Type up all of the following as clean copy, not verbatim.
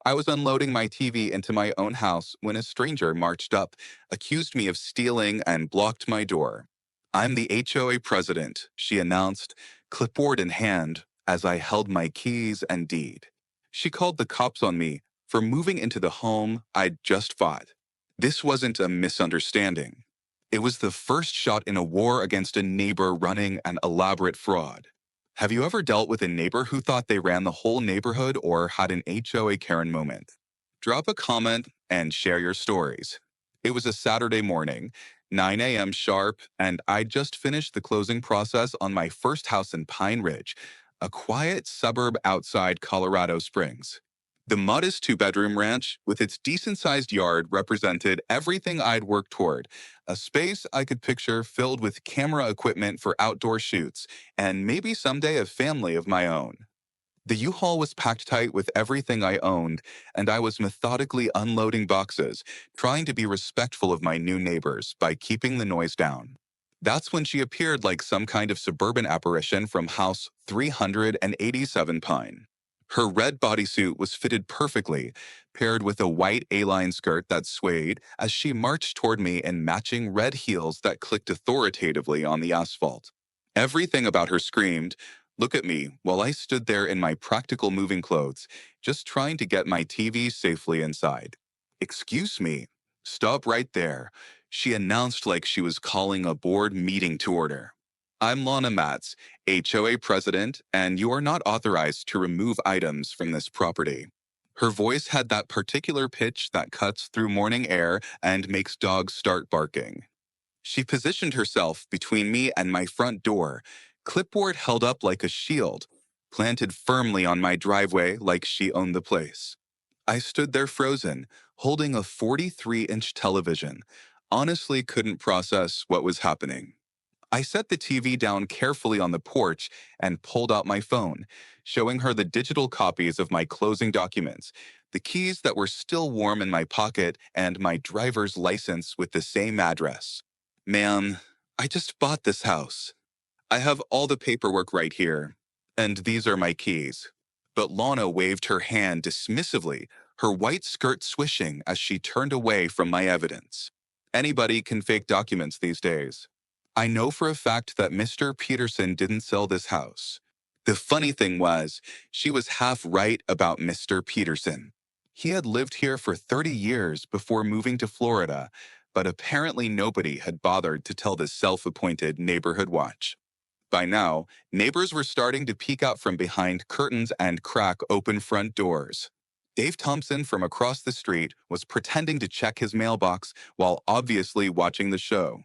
I was unloading my TV into my own house when a stranger marched up, accused me of stealing, and blocked my door. I'm the HOA president, she announced, clipboard in hand, as I held my keys and deed. She called the cops on me for moving into the home I'd just bought. This wasn't a misunderstanding. It was the first shot in a war against a neighbor running an elaborate fraud. Have you ever dealt with a neighbor who thought they ran the whole neighborhood or had an HOA Karen moment? Drop a comment and share your stories. It was a Saturday morning, 9 a.m. sharp, and I just finished the closing process on my first house in Pine Ridge, a quiet suburb outside Colorado Springs. The modest two-bedroom ranch, with its decent-sized yard, represented everything I'd worked toward, a space I could picture filled with camera equipment for outdoor shoots, and maybe someday a family of my own. The U-Haul was packed tight with everything I owned, and I was methodically unloading boxes, trying to be respectful of my new neighbors by keeping the noise down. That's when she appeared like some kind of suburban apparition from House 387 Pine. Her red bodysuit was fitted perfectly, paired with a white A-line skirt that swayed as she marched toward me in matching red heels that clicked authoritatively on the asphalt. Everything about her screamed, "Look at me," while I stood there in my practical moving clothes, just trying to get my TV safely inside. "Excuse me. Stop right there," she announced like she was calling a board meeting to order. "I'm Lana Matz, HOA president, and you are not authorized to remove items from this property." Her voice had that particular pitch that cuts through morning air and makes dogs start barking. She positioned herself between me and my front door, clipboard held up like a shield, planted firmly on my driveway like she owned the place. I stood there frozen, holding a 43-inch television, honestly couldn't process what was happening. I set the TV down carefully on the porch and pulled out my phone, showing her the digital copies of my closing documents, the keys that were still warm in my pocket, and my driver's license with the same address. "Ma'am, I just bought this house. I have all the paperwork right here, and these are my keys." But Lana waved her hand dismissively, her white skirt swishing as she turned away from my evidence. "Anybody can fake documents these days. I know for a fact that Mr. Peterson didn't sell this house." The funny thing was, she was half right about Mr. Peterson. He had lived here for 30 years before moving to Florida, but apparently nobody had bothered to tell the self-appointed neighborhood watch. By now, neighbors were starting to peek out from behind curtains and crack open front doors. Dave Thompson from across the street was pretending to check his mailbox while obviously watching the show.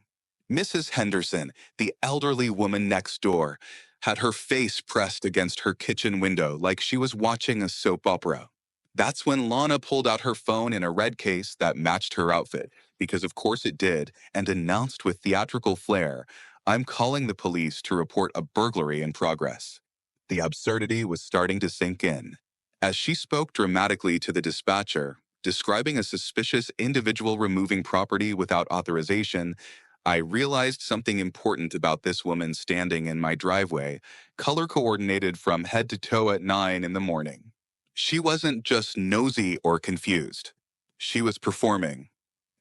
Mrs. Henderson, the elderly woman next door, had her face pressed against her kitchen window like she was watching a soap opera. That's when Lana pulled out her phone in a red case that matched her outfit, because of course it did, and announced with theatrical flair, "I'm calling the police to report a burglary in progress." The absurdity was starting to sink in. As she spoke dramatically to the dispatcher, describing a suspicious individual removing property without authorization, I realized something important about this woman standing in my driveway, color coordinated from head to toe at 9 in the morning. She wasn't just nosy or confused. She was performing.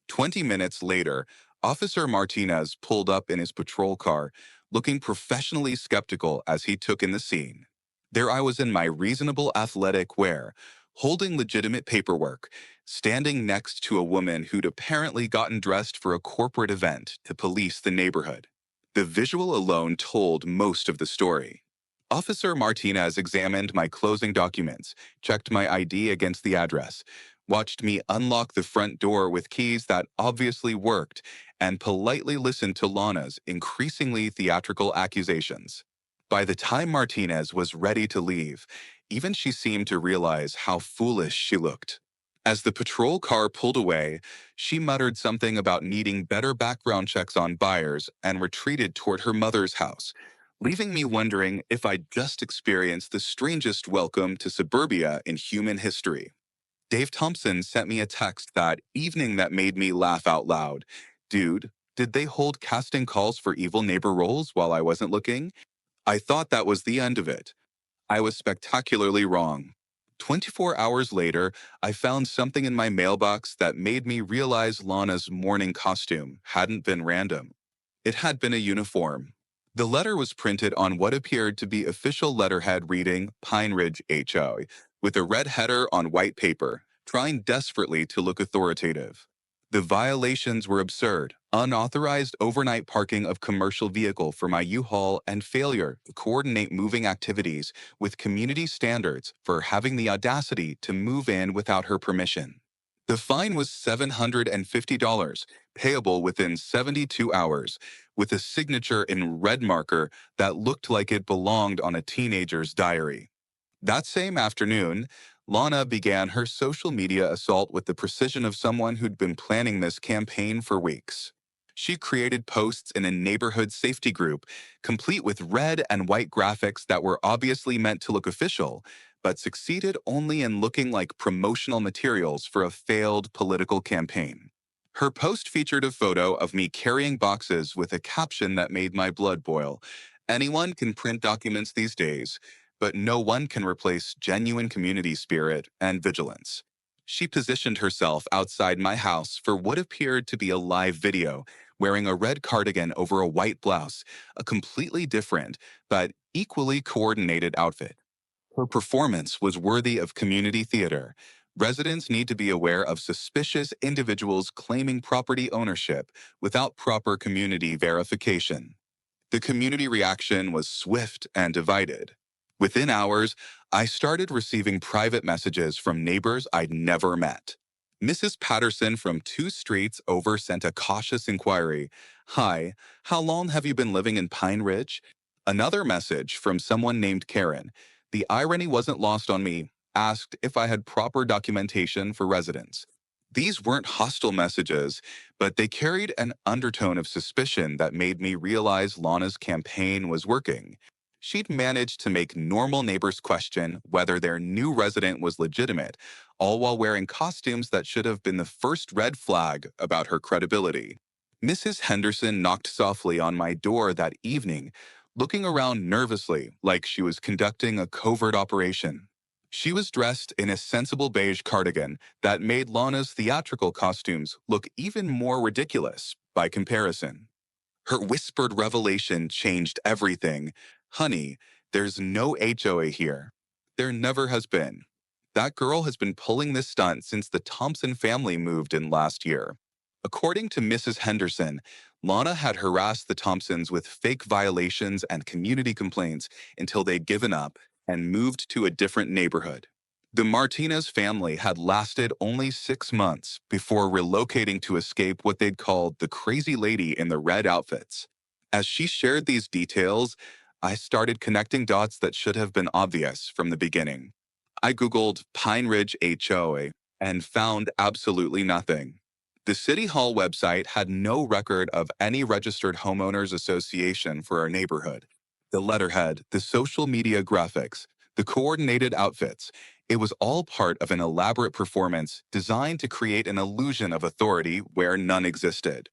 20 minutes later, Officer Martinez pulled up in his patrol car, looking professionally skeptical as he took in the scene. There I was in my reasonable athletic wear, holding legitimate paperwork, standing next to a woman who'd apparently gotten dressed for a corporate event to police the neighborhood. The visual alone told most of the story. Officer Martinez examined my closing documents, checked my ID against the address, watched me unlock the front door with keys that obviously worked, and politely listened to Lana's increasingly theatrical accusations. By the time Martinez was ready to leave, even she seemed to realize how foolish she looked. As the patrol car pulled away, she muttered something about needing better background checks on buyers and retreated toward her mother's house, leaving me wondering if I'd just experienced the strangest welcome to suburbia in human history. Dave Thompson sent me a text that evening that made me laugh out loud. "Dude, did they hold casting calls for evil neighbor roles while I wasn't looking?" I thought that was the end of it. I was spectacularly wrong. 24 hours later, I found something in my mailbox that made me realize Lana's morning costume hadn't been random. It had been a uniform. The letter was printed on what appeared to be official letterhead reading Pine Ridge HO, with a red header on white paper, trying desperately to look authoritative. The violations were absurd: unauthorized overnight parking of commercial vehicle for my U-Haul and failure to coordinate moving activities with community standards for having the audacity to move in without her permission. The fine was $750, payable within 72 hours, with a signature in red marker that looked like it belonged on a teenager's diary. That same afternoon, Lana began her social media assault with the precision of someone who'd been planning this campaign for weeks. She created posts in a neighborhood safety group, complete with red and white graphics that were obviously meant to look official, but succeeded only in looking like promotional materials for a failed political campaign. Her post featured a photo of me carrying boxes with a caption that made my blood boil. Anyone can print documents these days, but no one can replace genuine community spirit and vigilance. She positioned herself outside my house for what appeared to be a live video, wearing a red cardigan over a white blouse, a completely different but equally coordinated outfit. Her performance was worthy of community theater. Residents need to be aware of suspicious individuals claiming property ownership without proper community verification. The community reaction was swift and divided. Within hours, I started receiving private messages from neighbors I'd never met. Mrs. Patterson from 2 streets over sent a cautious inquiry. Hi, how long have you been living in Pine Ridge? Another message from someone named Karen. The irony wasn't lost on me, asked if I had proper documentation for residence. These weren't hostile messages, but they carried an undertone of suspicion that made me realize Lana's campaign was working. She'd managed to make normal neighbors question whether their new resident was legitimate, all while wearing costumes that should have been the first red flag about her credibility. Mrs. Henderson knocked softly on my door that evening, looking around nervously like she was conducting a covert operation. She was dressed in a sensible beige cardigan that made Lana's theatrical costumes look even more ridiculous by comparison. Her whispered revelation changed everything. Honey, there's no HOA here. There never has been. That girl has been pulling this stunt since the Thompson family moved in last year. According to Mrs. Henderson, Lana had harassed the Thompsons with fake violations and community complaints until they'd given up and moved to a different neighborhood. The Martinez family had lasted only 6 months before relocating to escape what they'd called the crazy lady in the red outfits. As she shared these details, I started connecting dots that should have been obvious from the beginning. I Googled Pine Ridge HOA and found absolutely nothing. The City Hall website had no record of any registered homeowners association for our neighborhood. The letterhead, the social media graphics, the coordinated outfits, it was all part of an elaborate performance designed to create an illusion of authority where none existed.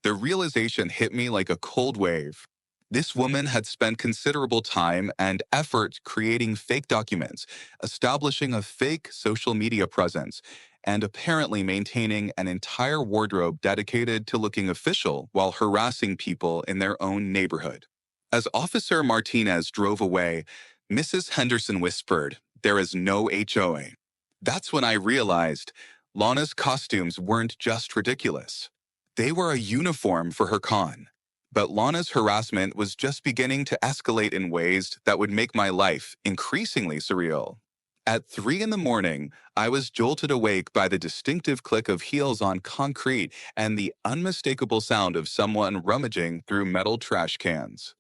The realization hit me like a cold wave. This woman had spent considerable time and effort creating fake documents, establishing a fake social media presence, and apparently maintaining an entire wardrobe dedicated to looking official while harassing people in their own neighborhood. As Officer Martinez drove away, Mrs. Henderson whispered, "There is no HOA." That's when I realized Lana's costumes weren't just ridiculous. They were a uniform for her con. But Lana's harassment was just beginning to escalate in ways that would make my life increasingly surreal. At 3 in the morning, I was jolted awake by the distinctive click of heels on concrete and the unmistakable sound of someone rummaging through metal trash cans.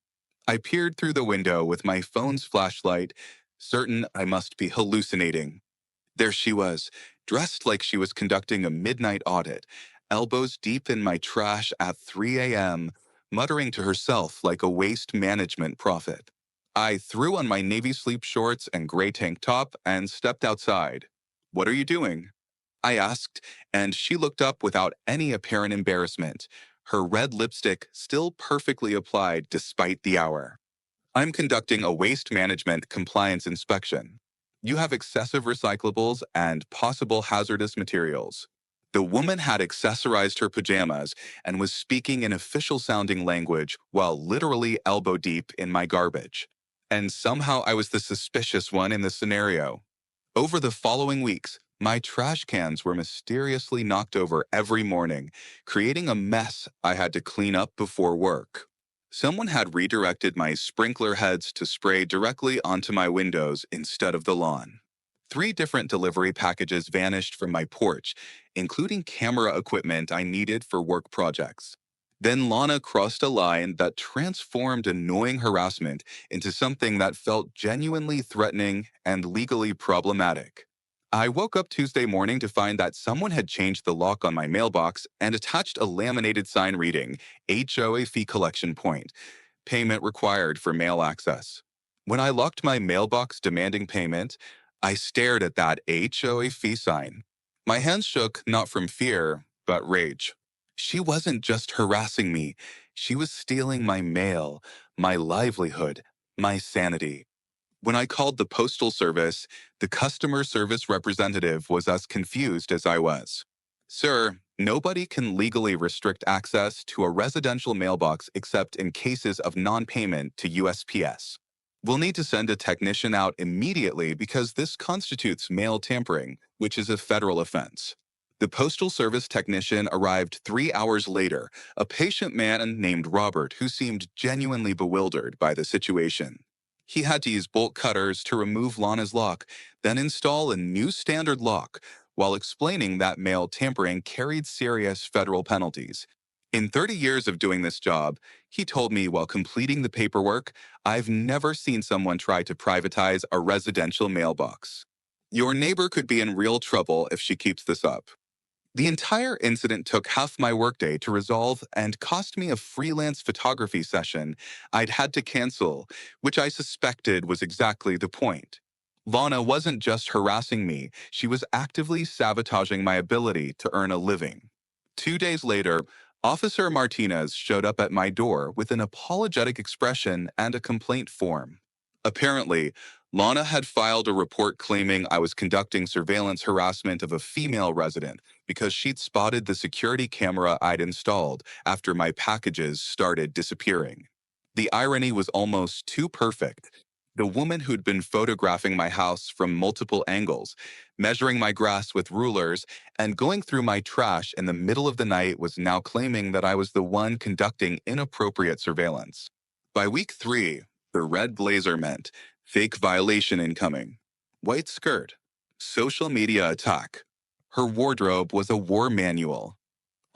I peered through the window with my phone's flashlight, certain I must be hallucinating. There she was, dressed like she was conducting a midnight audit, elbows deep in my trash at 3 a.m., muttering to herself like a waste management prophet. I threw on my navy sleep shorts and gray tank top and stepped outside. "What are you doing?" I asked, and she looked up without any apparent embarrassment, her red lipstick still perfectly applied despite the hour. "I'm conducting a waste management compliance inspection." You have excessive recyclables and possible hazardous materials. The woman had accessorized her pajamas and was speaking in official sounding language while literally elbow deep in my garbage. And somehow I was the suspicious one in the scenario. Over the following weeks, my trash cans were mysteriously knocked over every morning, creating a mess I had to clean up before work. Someone had redirected my sprinkler heads to spray directly onto my windows instead of the lawn. Three different delivery packages vanished from my porch, including camera equipment I needed for work projects. Then Lana crossed a line that transformed annoying harassment into something that felt genuinely threatening and legally problematic. I woke up Tuesday morning to find that someone had changed the lock on my mailbox and attached a laminated sign reading HOA fee collection point, payment required for mail access. When I locked my mailbox demanding payment, I stared at that HOA fee sign. My hands shook not from fear, but rage. She wasn't just harassing me, she was stealing my mail, my livelihood, my sanity. When I called the Postal Service, the customer service representative was as confused as I was. Sir, nobody can legally restrict access to a residential mailbox except in cases of non-payment to USPS. We'll need to send a technician out immediately because this constitutes mail tampering, which is a federal offense. The Postal Service technician arrived 3 hours later, a patient man named Robert who seemed genuinely bewildered by the situation. He had to use bolt cutters to remove Lana's lock, then install a new standard lock, while explaining that mail tampering carried serious federal penalties. In 30 years of doing this job, he told me while completing the paperwork, I've never seen someone try to privatize a residential mailbox. Your neighbor could be in real trouble if she keeps this up. The entire incident took half my workday to resolve and cost me a freelance photography session I'd had to cancel, which I suspected was exactly the point. Lana wasn't just harassing me, she was actively sabotaging my ability to earn a living. 2 days later, Officer Martinez showed up at my door with an apologetic expression and a complaint form. Apparently, Lana had filed a report claiming I was conducting surveillance harassment of a female resident because she'd spotted the security camera I'd installed after my packages started disappearing. The irony was almost too perfect. The woman who'd been photographing my house from multiple angles, measuring my grass with rulers, and going through my trash in the middle of the night was now claiming that I was the one conducting inappropriate surveillance. By week 3, the red blazer meant fake violation incoming, white skirt, social media attack. Her wardrobe was a war manual.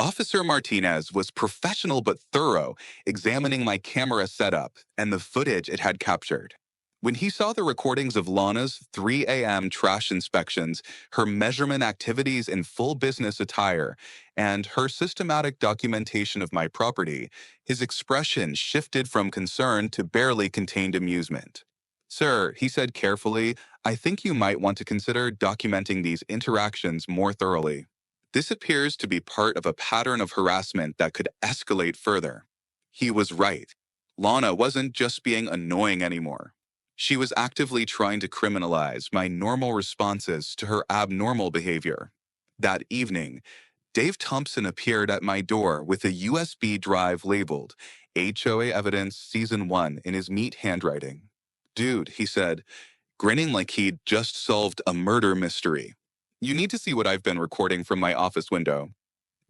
Officer Martinez was professional but thorough, examining my camera setup and the footage it had captured. When he saw the recordings of Lana's 3 a.m. trash inspections, her measurement activities in full business attire, and her systematic documentation of my property, his expression shifted from concern to barely contained amusement. Sir, he said carefully, I think you might want to consider documenting these interactions more thoroughly. This appears to be part of a pattern of harassment that could escalate further. He was right. Lana wasn't just being annoying anymore. She was actively trying to criminalize my normal responses to her abnormal behavior. That evening, Dave Thompson appeared at my door with a USB drive labeled HOA Evidence Season 1 in his neat handwriting. Dude, he said, grinning like he'd just solved a murder mystery. You need to see what I've been recording from my office window.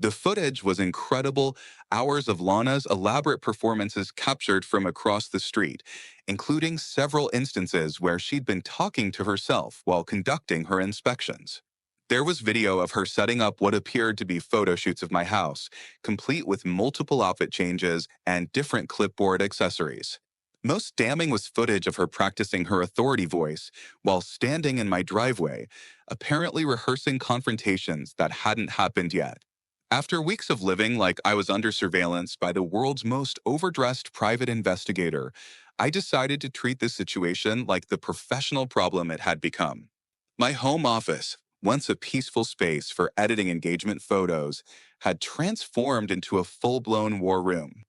The footage was incredible, hours of Lana's elaborate performances captured from across the street, including several instances where she'd been talking to herself while conducting her inspections. There was video of her setting up what appeared to be photo shoots of my house, complete with multiple outfit changes and different clipboard accessories. Most damning was footage of her practicing her authority voice while standing in my driveway, apparently rehearsing confrontations that hadn't happened yet. After weeks of living like I was under surveillance by the world's most overdressed private investigator, I decided to treat this situation like the professional problem it had become. My home office, once a peaceful space for editing engagement photos, had transformed into a full-blown war room.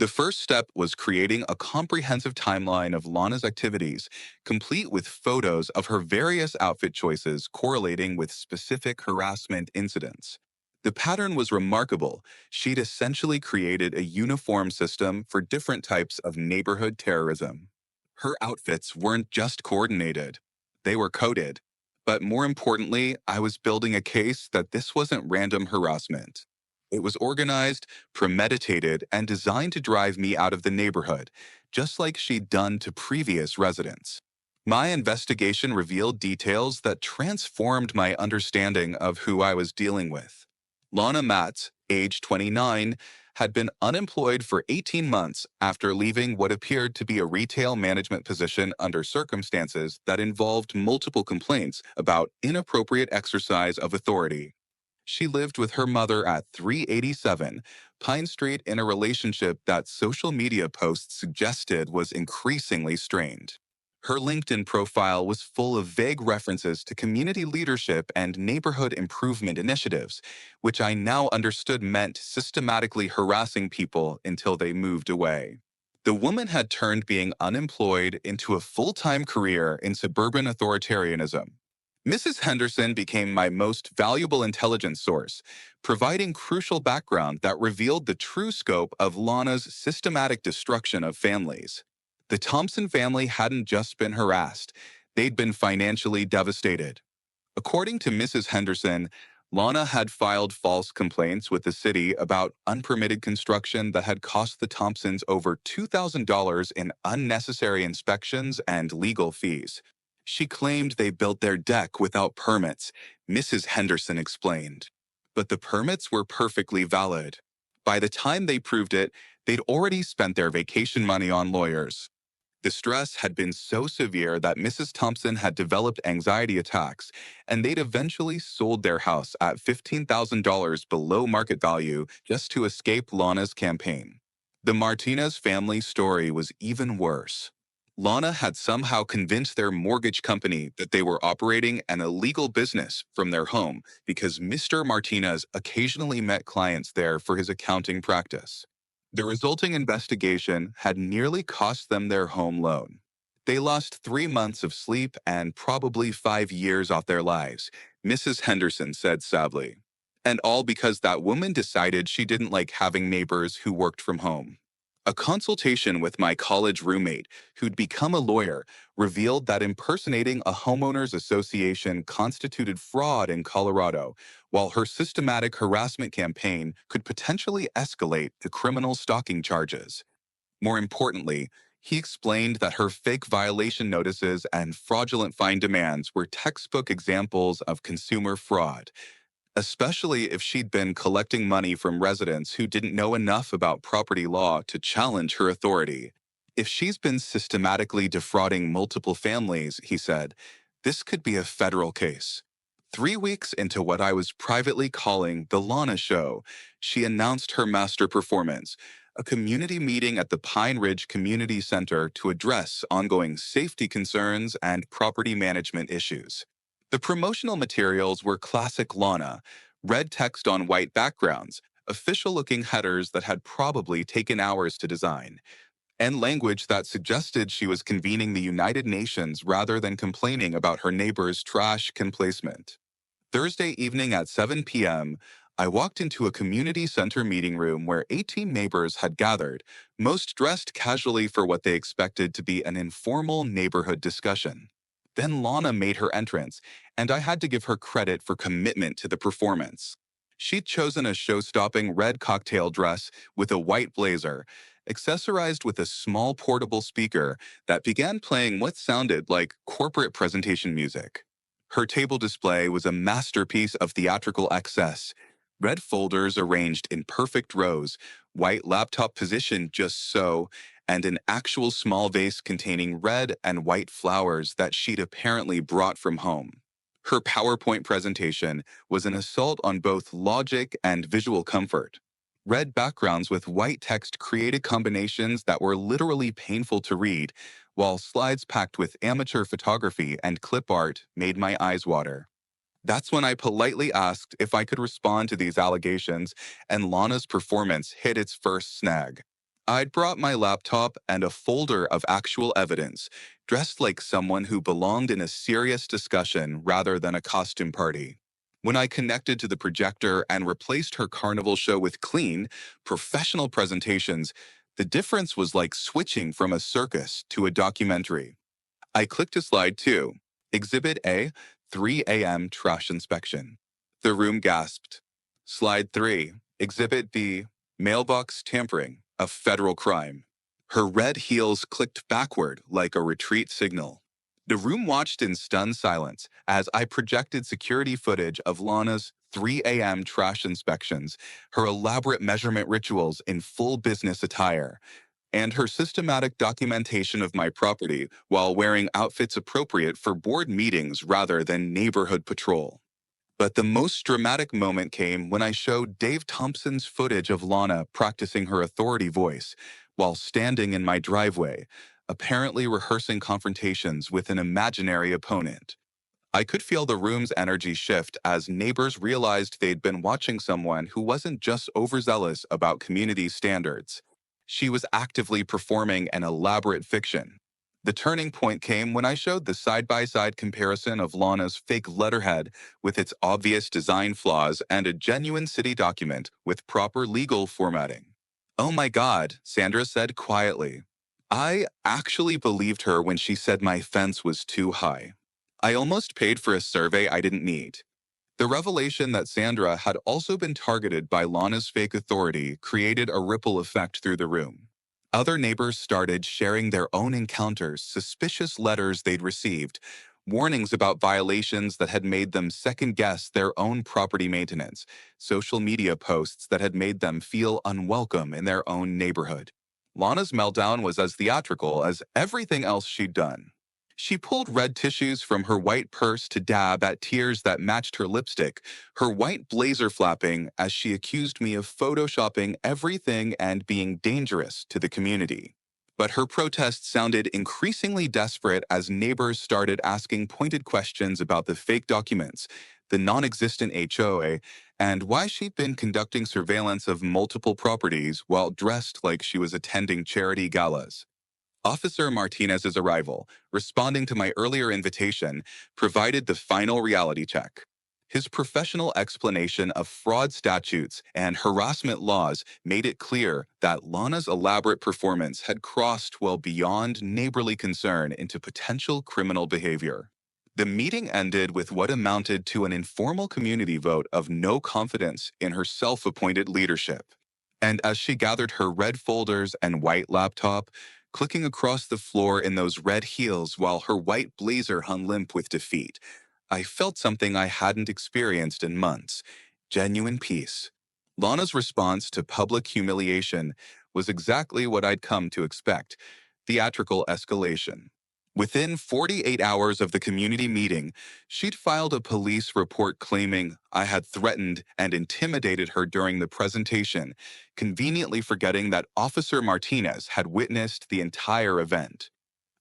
The first step was creating a comprehensive timeline of Lana's activities, complete with photos of her various outfit choices correlating with specific harassment incidents. The pattern was remarkable. She'd essentially created a uniform system for different types of neighborhood terrorism. Her outfits weren't just coordinated, they were coded. But more importantly, I was building a case that this wasn't random harassment. It was organized, premeditated, and designed to drive me out of the neighborhood, just like she'd done to previous residents. My investigation revealed details that transformed my understanding of who I was dealing with. Lana Matz, age 29, had been unemployed for 18 months after leaving what appeared to be a retail management position under circumstances that involved multiple complaints about inappropriate exercise of authority. She lived with her mother at 387 Pine Street in a relationship that social media posts suggested was increasingly strained. Her LinkedIn profile was full of vague references to community leadership and neighborhood improvement initiatives, which I now understood meant systematically harassing people until they moved away. The woman had turned being unemployed into a full-time career in suburban authoritarianism. Mrs. Henderson became my most valuable intelligence source, providing crucial background that revealed the true scope of Lana's systematic destruction of families. The Thompson family hadn't just been harassed, they'd been financially devastated. According to Mrs. Henderson, Lana had filed false complaints with the city about unpermitted construction that had cost the Thompsons over $2,000 in unnecessary inspections and legal fees. She claimed they built their deck without permits, Mrs. Henderson explained. But the permits were perfectly valid. By the time they proved it, they'd already spent their vacation money on lawyers. The stress had been so severe that Mrs. Thompson had developed anxiety attacks, and they'd eventually sold their house at $15,000 below market value just to escape Lana's campaign. The Martinez family story was even worse. Lana had somehow convinced their mortgage company that they were operating an illegal business from their home because Mr. Martinez occasionally met clients there for his accounting practice. The resulting investigation had nearly cost them their home loan. They lost 3 months of sleep and probably 5 years off their lives, Mrs. Henderson said sadly. And all because that woman decided she didn't like having neighbors who worked from home. A consultation with my college roommate, who'd become a lawyer, revealed that impersonating a homeowners association constituted fraud in Colorado, while her systematic harassment campaign could potentially escalate to criminal stalking charges. More importantly, he explained that her fake violation notices and fraudulent fine demands were textbook examples of consumer fraud, especially if she'd been collecting money from residents who didn't know enough about property law to challenge her authority. If she's been systematically defrauding multiple families, he said, this could be a federal case. 3 weeks into what I was privately calling the Lana Show, she announced her master performance, a community meeting at the Pine Ridge Community Center to address ongoing safety concerns and property management issues. The promotional materials were classic Lana, red text on white backgrounds, official-looking headers that had probably taken hours to design, and language that suggested she was convening the United Nations rather than complaining about her neighbor's trash can placement. Thursday evening at 7 p.m., I walked into a community center meeting room where 18 neighbors had gathered, most dressed casually for what they expected to be an informal neighborhood discussion. Then Lana made her entrance, and I had to give her credit for commitment to the performance. She'd chosen a show-stopping red cocktail dress with a white blazer, accessorized with a small portable speaker that began playing what sounded like corporate presentation music. Her table display was a masterpiece of theatrical excess. Red folders arranged in perfect rows, white laptop positioned just so, and an actual small vase containing red and white flowers that she'd apparently brought from home. Her PowerPoint presentation was an assault on both logic and visual comfort. Red backgrounds with white text created combinations that were literally painful to read, while slides packed with amateur photography and clip art made my eyes water. That's when I politely asked if I could respond to these allegations, and Lana's performance hit its first snag. I'd brought my laptop and a folder of actual evidence, dressed like someone who belonged in a serious discussion rather than a costume party. When I connected to the projector and replaced her carnival show with clean, professional presentations, the difference was like switching from a circus to a documentary. I clicked to slide 2. Exhibit A, 3 a.m. trash inspection. The room gasped. Slide 3. Exhibit B, mailbox tampering, a federal crime. Her red heels clicked backward like a retreat signal. The room watched in stunned silence as I projected security footage of Lana's 3 a.m. trash inspections, her elaborate measurement rituals in full business attire, and her systematic documentation of my property while wearing outfits appropriate for board meetings rather than neighborhood patrol. But the most dramatic moment came when I showed Dave Thompson's footage of Lana practicing her authority voice while standing in my driveway, apparently rehearsing confrontations with an imaginary opponent. I could feel the room's energy shift as neighbors realized they'd been watching someone who wasn't just overzealous about community standards. She was actively performing an elaborate fiction. The turning point came when I showed the side-by-side comparison of Lana's fake letterhead with its obvious design flaws and a genuine city document with proper legal formatting. "Oh my God," Sandra said quietly. I actually believed her when she said my fence was too high. I almost paid for a survey I didn't need. The revelation that Sandra had also been targeted by Lana's fake authority created a ripple effect through the room. Other neighbors started sharing their own encounters, suspicious letters they'd received, warnings about violations that had made them second guess their own property maintenance, social media posts that had made them feel unwelcome in their own neighborhood. Lana's meltdown was as theatrical as everything else she'd done. She pulled red tissues from her white purse to dab at tears that matched her lipstick, her white blazer flapping as she accused me of photoshopping everything and being dangerous to the community. But her protest sounded increasingly desperate as neighbors started asking pointed questions about the fake documents, the non-existent HOA, and why she'd been conducting surveillance of multiple properties while dressed like she was attending charity galas. Officer Martinez's arrival, responding to my earlier invitation, provided the final reality check. His professional explanation of fraud statutes and harassment laws made it clear that Lana's elaborate performance had crossed well beyond neighborly concern into potential criminal behavior. The meeting ended with what amounted to an informal community vote of no confidence in her self-appointed leadership. And as she gathered her red folders and white laptop, clicking across the floor in those red heels while her white blazer hung limp with defeat, I felt something I hadn't experienced in months: genuine peace. Lana's response to public humiliation was exactly what I'd come to expect: theatrical escalation. Within 48 hours of the community meeting, she'd filed a police report claiming I had threatened and intimidated her during the presentation, conveniently forgetting that Officer Martinez had witnessed the entire event.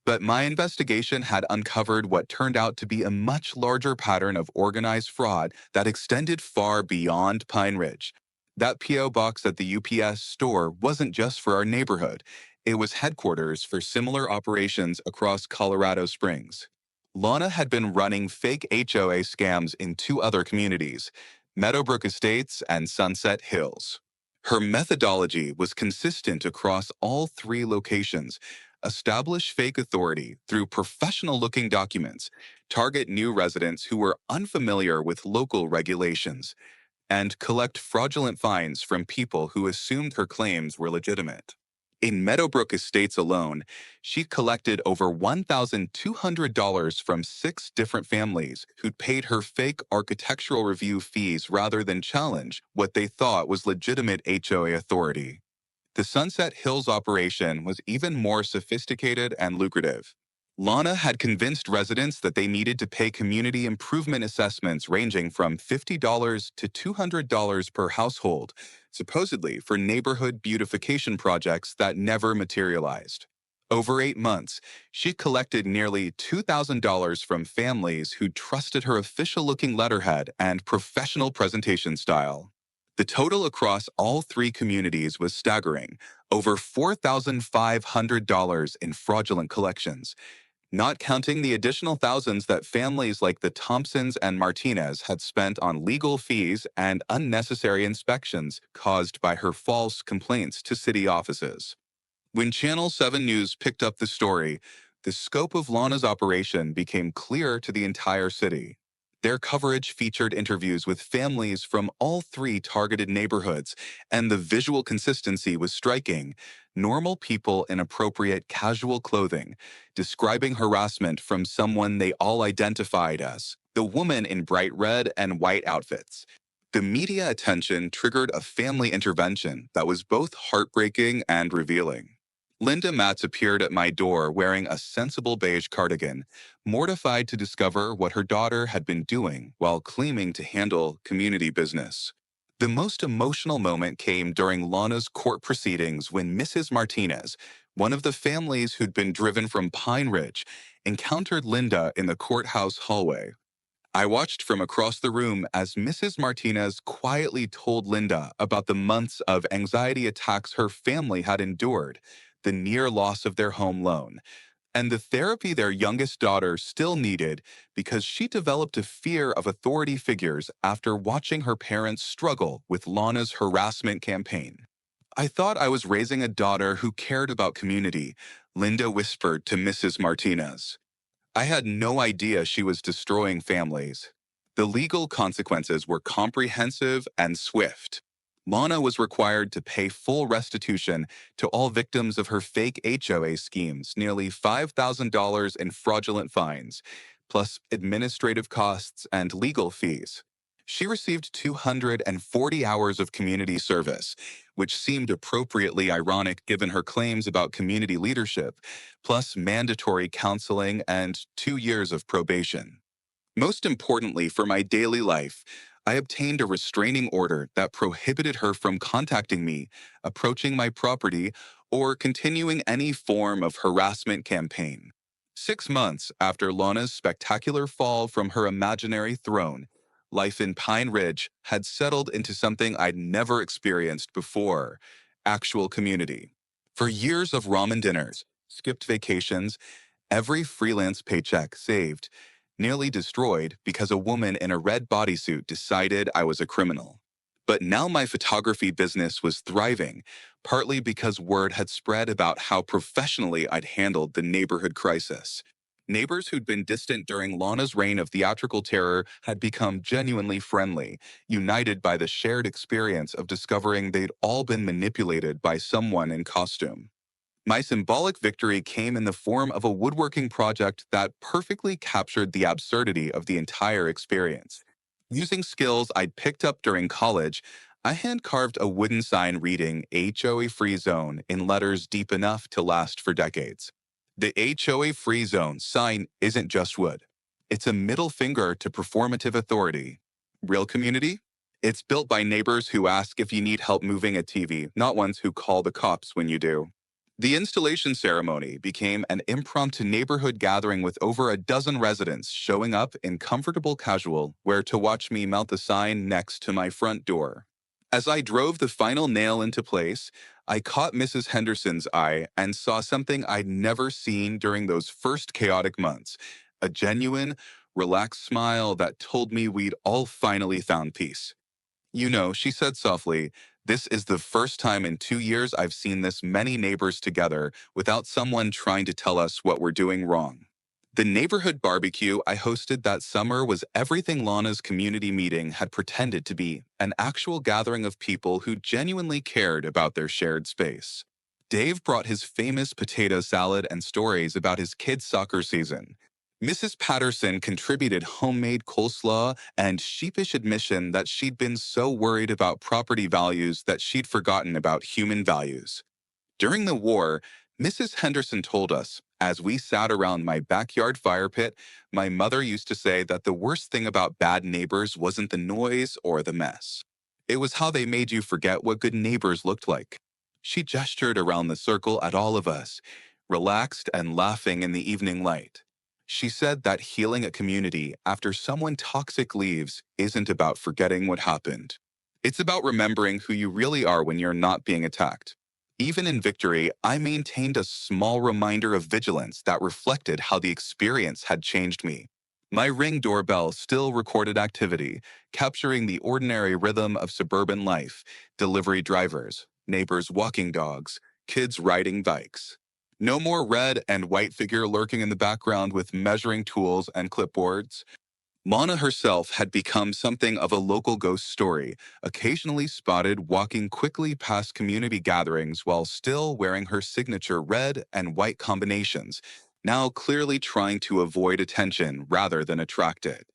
But my investigation had uncovered what turned out to be a much larger pattern of organized fraud that extended far beyond Pine Ridge. That P.O. box at the UPS store wasn't just for our neighborhood. It was headquarters for similar operations across Colorado Springs. Lana had been running fake HOA scams in two other communities, Meadowbrook Estates and Sunset Hills. Her methodology was consistent across all three locations: establish fake authority through professional-looking documents, target new residents who were unfamiliar with local regulations, and collect fraudulent fines from people who assumed her claims were legitimate. In Meadowbrook Estates alone, she collected over $1,200 from 6 different families who'd paid her fake architectural review fees rather than challenge what they thought was legitimate HOA authority. The Sunset Hills operation was even more sophisticated and lucrative. Lana had convinced residents that they needed to pay community improvement assessments ranging from $50 to $200 per household, supposedly for neighborhood beautification projects that never materialized. Over 8 months, she collected nearly $2,000 from families who trusted her official-looking letterhead and professional presentation style. The total across all three communities was staggering, over $4,500 in fraudulent collections, not counting the additional thousands that families like the Thompsons and Martinez had spent on legal fees and unnecessary inspections caused by her false complaints to city offices. When Channel 7 News picked up the story, the scope of Lana's operation became clear to the entire city. Their coverage featured interviews with families from all three targeted neighborhoods, and the visual consistency was striking. Normal people in appropriate casual clothing, describing harassment from someone they all identified as the woman in bright red and white outfits. The media attention triggered a family intervention that was both heartbreaking and revealing. Linda Matz appeared at my door wearing a sensible beige cardigan, mortified to discover what her daughter had been doing while claiming to handle community business. The most emotional moment came during Lana's court proceedings when Mrs. Martinez, one of the families who'd been driven from Pine Ridge, encountered Linda in the courthouse hallway. I watched from across the room as Mrs. Martinez quietly told Linda about the months of anxiety attacks her family had endured, the near loss of their home loan, and the therapy their youngest daughter still needed because she developed a fear of authority figures after watching her parents struggle with Lana's harassment campaign. I thought I was raising a daughter who cared about community, Linda whispered to Mrs. Martinez. I had no idea she was destroying families. The legal consequences were comprehensive and swift. Lana was required to pay full restitution to all victims of her fake HOA schemes, nearly $5,000 in fraudulent fines, plus administrative costs and legal fees. She received 240 hours of community service, which seemed appropriately ironic given her claims about community leadership, plus mandatory counseling and 2 years of probation. Most importantly, for my daily life, I obtained a restraining order that prohibited her from contacting me, approaching my property, or continuing any form of harassment campaign. 6 months after Lana's spectacular fall from her imaginary throne, life in Pine Ridge had settled into something I'd never experienced before: actual community. For years of ramen dinners, skipped vacations, every freelance paycheck saved, nearly destroyed because a woman in a red bodysuit decided I was a criminal. But now my photography business was thriving, partly because word had spread about how professionally I'd handled the neighborhood crisis. Neighbors who'd been distant during Lana's reign of theatrical terror had become genuinely friendly, united by the shared experience of discovering they'd all been manipulated by someone in costume. My symbolic victory came in the form of a woodworking project that perfectly captured the absurdity of the entire experience. Using skills I'd picked up during college, I hand-carved a wooden sign reading HOA Free Zone in letters deep enough to last for decades. The HOA Free Zone sign isn't just wood. It's a middle finger to performative authority. Real community? It's built by neighbors who ask if you need help moving a TV, not ones who call the cops when you do. The installation ceremony became an impromptu neighborhood gathering with over a dozen residents showing up in comfortable casual wear to watch me mount the sign next to my front door. As I drove the final nail into place, I caught Mrs. Henderson's eye and saw something I'd never seen during those first chaotic months: a genuine, relaxed smile that told me we'd all finally found peace. You know, she said softly, this is the first time in 2 years I've seen this many neighbors together without someone trying to tell us what we're doing wrong. The neighborhood barbecue I hosted that summer was everything Lana's community meeting had pretended to be: an actual gathering of people who genuinely cared about their shared space. Dave brought his famous potato salad and stories about his kids' soccer season. Mrs. Patterson contributed homemade coleslaw and sheepish admission that she'd been so worried about property values that she'd forgotten about human values. During the war, Mrs. Henderson told us, as we sat around my backyard fire pit, my mother used to say that the worst thing about bad neighbors wasn't the noise or the mess. It was how they made you forget what good neighbors looked like. She gestured around the circle at all of us, relaxed and laughing in the evening light. She said that healing a community after someone toxic leaves isn't about forgetting what happened. It's about remembering who you really are when you're not being attacked. Even in victory, I maintained a small reminder of vigilance that reflected how the experience had changed me. My Ring doorbell still recorded activity, capturing the ordinary rhythm of suburban life: delivery drivers, neighbors walking dogs, kids riding bikes. No more red and white figure lurking in the background with measuring tools and clipboards. Mana herself had become something of a local ghost story, occasionally spotted walking quickly past community gatherings while still wearing her signature red and white combinations, now clearly trying to avoid attention rather than attract it.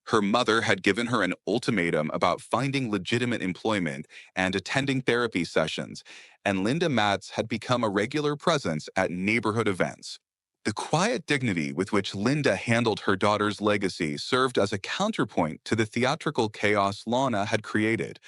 Her mother had given her an ultimatum about finding legitimate employment and attending therapy sessions, and Linda Matz had become a regular presence at neighborhood events. The quiet dignity with which Linda handled her daughter's legacy served as a counterpoint to the theatrical chaos Lana had created,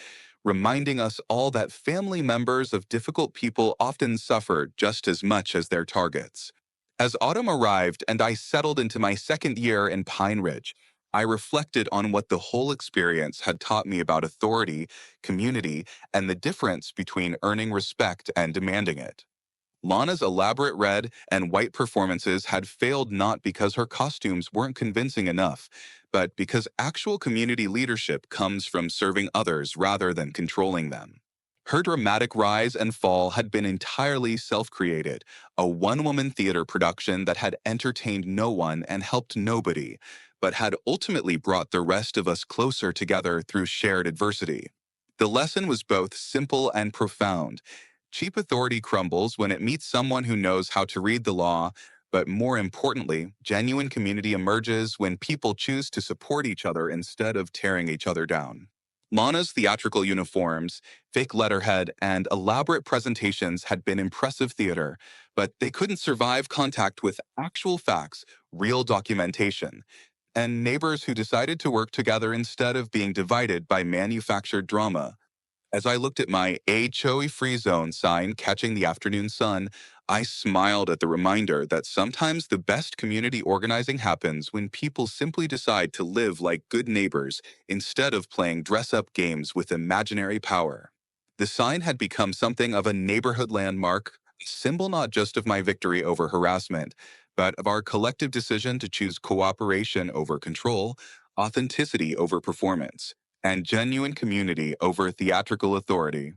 reminding us all that family members of difficult people often suffer just as much as their targets. As autumn arrived and I settled into my second year in Pine Ridge, I reflected on what the whole experience had taught me about authority, community, and the difference between earning respect and demanding it. Lana's elaborate red and white performances had failed not because her costumes weren't convincing enough, but because actual community leadership comes from serving others rather than controlling them. Her dramatic rise and fall had been entirely self-created, a one-woman theater production that had entertained no one and helped nobody, but had ultimately brought the rest of us closer together through shared adversity. The lesson was both simple and profound. Cheap authority crumbles when it meets someone who knows how to read the law, but more importantly, genuine community emerges when people choose to support each other instead of tearing each other down. Lana's theatrical uniforms, fake letterhead, and elaborate presentations had been impressive theater, but they couldn't survive contact with actual facts, real documentation, and neighbors who decided to work together instead of being divided by manufactured drama. As I looked at my HOA free zone sign catching the afternoon sun, I smiled at the reminder that sometimes the best community organizing happens when people simply decide to live like good neighbors instead of playing dress up games with imaginary power. The sign had become something of a neighborhood landmark, a symbol not just of my victory over harassment, but of our collective decision to choose cooperation over control, authenticity over performance, and genuine community over theatrical authority.